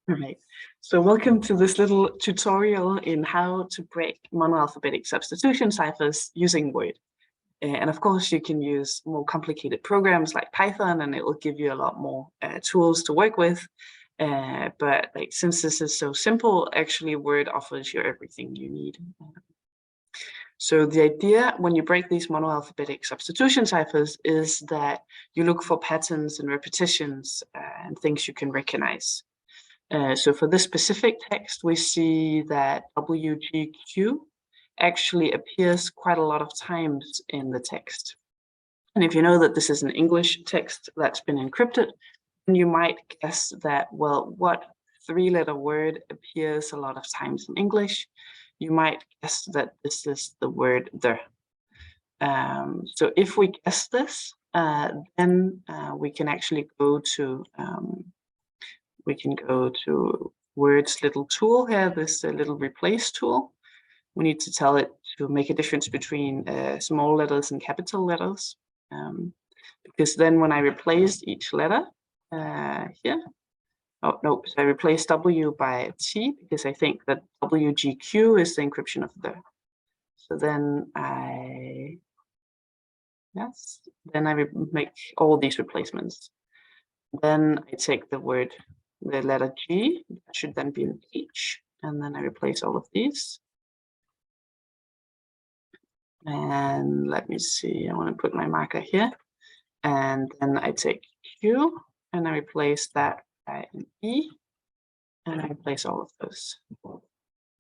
All right, so welcome to this little tutorial in how to break monoalphabetic substitution ciphers using Word. And of course, you can use more complicated programs like Python, and it will give you a lot more tools to work with. But since this is so simple, actually Word offers you everything you need. So the idea when you break these monoalphabetic substitution ciphers is that you look for patterns and repetitions and things you can recognize. So for this specific text, we see that WGQ actually appears quite a lot of times in the text. And if you know that this is an English text that's been encrypted, then you might guess that, well, what three-letter word appears a lot of times in English? You might guess that this is the word the. So if we guess this, then we can actually go to Word's little tool here, this little replace tool. We need to tell it to make a difference between small letters and capital letters. Because then when I replace each letter here, oh no, so I replace W by T because I think that WGQ is the encryption of the. So then I make all these replacements. Then I take the letter G, that should then be an H, and then I replace all of these. And let me see, I want to put my marker here. And then I take Q, and I replace that by an E, and I replace all of those.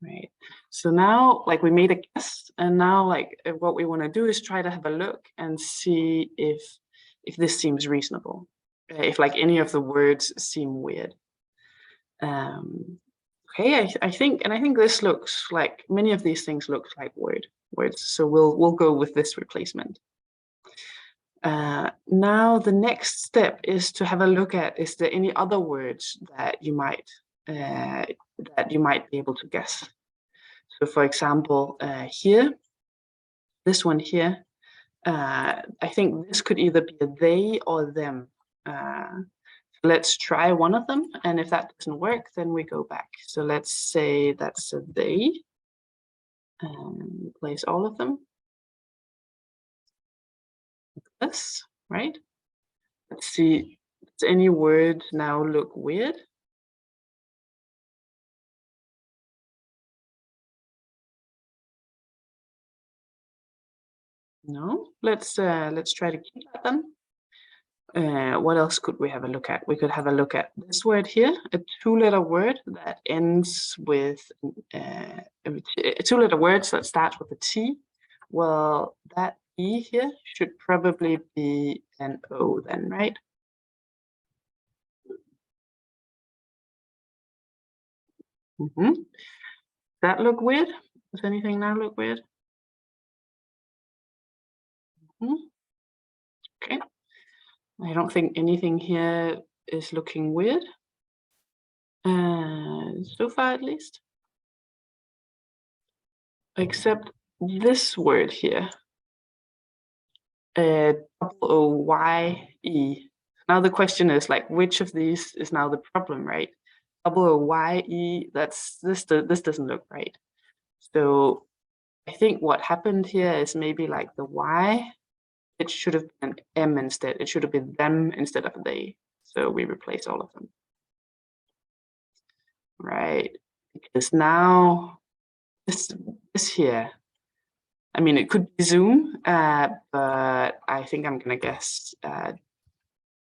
Right. So now, we made a guess, and now, what we want to do is try to have a look and see if this seems reasonable, if any of the words seem weird. Okay, I think this looks like many of these things look like words. So we'll go with this replacement. Now the next step is to have a look at, is there any other words that you might be able to guess? So for example, here, this one here, I think this could either be a they or them. Let's try one of them, and if that doesn't work, then we go back. So let's say that's a they, and replace all of them. Like this, right? Let's see, does any word now look weird? No, let's try to keep that then. What else could we have a look at? We could have a look at this word here, a two-letter word that ends with two-letter words that starts with a T. Well, that E here should probably be an O then, right? Does that look weird? Does anything now look weird? Okay. I don't think anything here is looking weird. So far at least. Except this word here. O-Y-E. Now the question is which of these is now the problem, right? O-Y-E, this doesn't look right. So I think what happened here is maybe the Y, it should have been M instead. It should have been them instead of they. So we replace all of them. Right, because now this here, I mean, it could be Zoom, but I think I'm gonna guess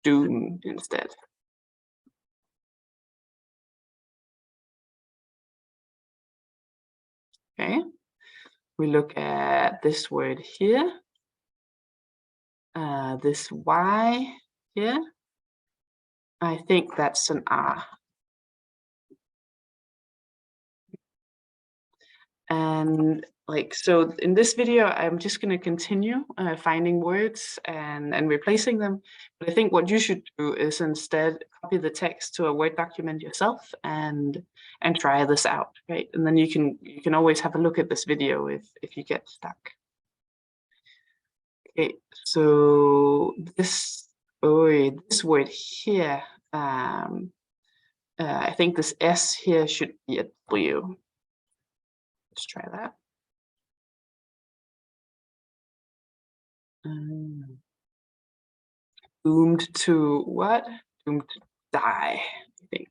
Doom instead. Okay, we look at this word here, this Y here. I think that's an R. And so in this video, I'm just going to continue finding words and replacing them. But I think what you should do is instead copy the text to a Word document yourself and try this out, right? And then you can always have a look at this video if you get stuck. Okay, so this word here, I think this S here should be a W. Let's try that. Doomed to what? Doomed to die, I think.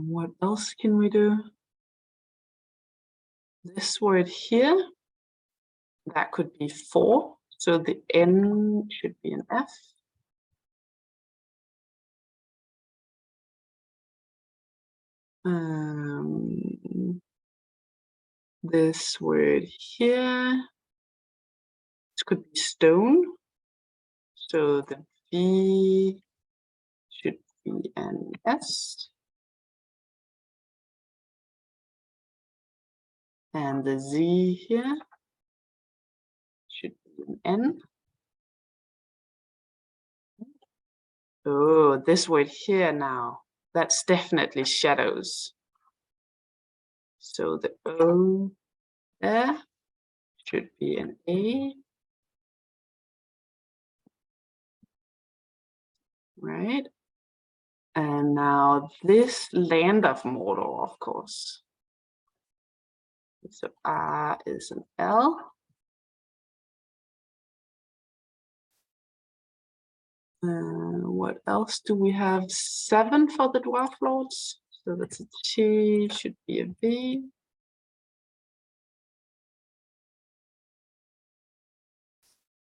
What else can we do? This word here, that could be 4. So the N should be an F. This word here, this could be stone. So the V should be an S. And the Z here should be an N. Oh, this word here now, that's definitely shadows. So the O there should be an A. Right? And now this land of Mordor, of course. So R is an L. What else do we have? 7 for the dwarf lords. So that's a T, should be a V.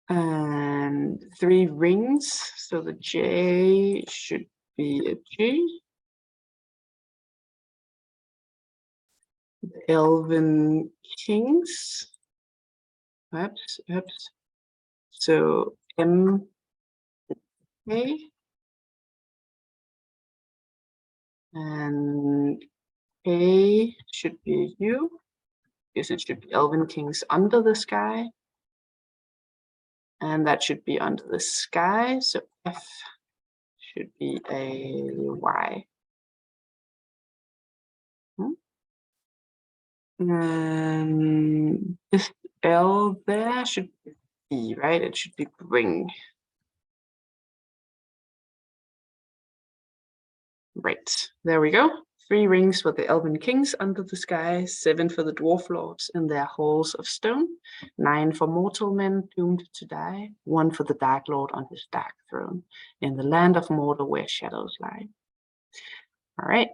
And 3 rings. So the J should be a G. The Elven Kings. Oops. So M, A. And A should be U, because it should be Elven Kings under the sky. And that should be under the sky. So F should be a Y. And this L there should be B, right? It should be bring. Right, there we go. 3 rings for the Elven Kings under the sky, 7 for the Dwarf Lords in their halls of stone, 9 for mortal men doomed to die, 1 for the Dark Lord on his dark throne, in the land of Mordor where shadows lie. All right.